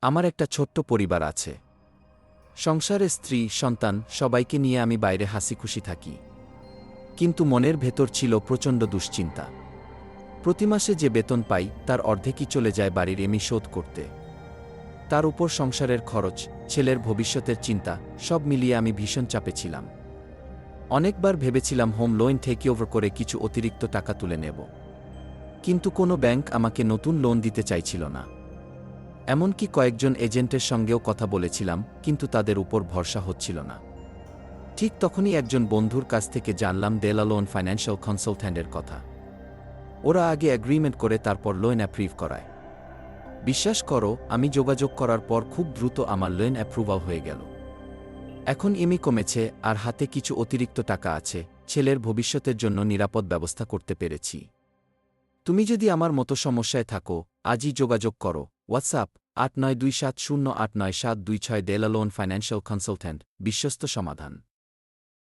আমার একটা ছোট্ট পরিবার আছে। সংসারে স্ত্রী, সন্তান সবাইকে নিয়ে আমি বাইরে হাসিখুশি থাকি। কিন্তু মনের ভেতর ছিল প্রচণ্ড দুশ্চিন্তা। প্রতি মাসে যে বেতন পাই তার অর্ধেকই চলে যায় বাড়ির এমি শোধ করতে। তার উপর সংসারের খরচ, ছেলের ভবিষ্যতের চিন্তা, সব মিলিয়ে আমি ভীষণ চাপে ছিলাম। অনেকবার ভেবেছিলাম হোম লোন টেক ওভার করে কিছু অতিরিক্ত টাকা তুলে নেব। কিন্তু কোনো ব্যাংক আমাকে নতুন লোন দিতে চাইছিল না। এমনকি কয়েকজন এজেন্টের সঙ্গেও কথা বলেছিলাম, কিন্তু তাদের উপর ভরসা হচ্ছিল না। ঠিক তখনই একজন বন্ধুর কাছ থেকে জানলাম দেলালোন ফাইন্যান্সিয়াল কনসালট্যান্টের কথা। ওরা আগে এগ্রিমেন্ট করে তারপর লোন অ্যাপ্রুভ করায়। বিশ্বাস করো, আমি যোগাযোগ করার পর খুব দ্রুত আমার লোন অ্যাপ্রুভাল হয়ে গেল। এখন ইমি কমেছে আর হাতে কিছু অতিরিক্ত টাকা আছে, ছেলের ভবিষ্যতের জন্য নিরাপদ ব্যবস্থা করতে পেরেছি। তুমি যদি আমার মতো সমস্যায় থাকো, আজই যোগাযোগ করো। হোয়াটসঅ্যাপ 8927089726 দেলালোন ফাইন্যান্সিয়াল কনসালট্যান্ট, বিশ্বস্ত সমাধান।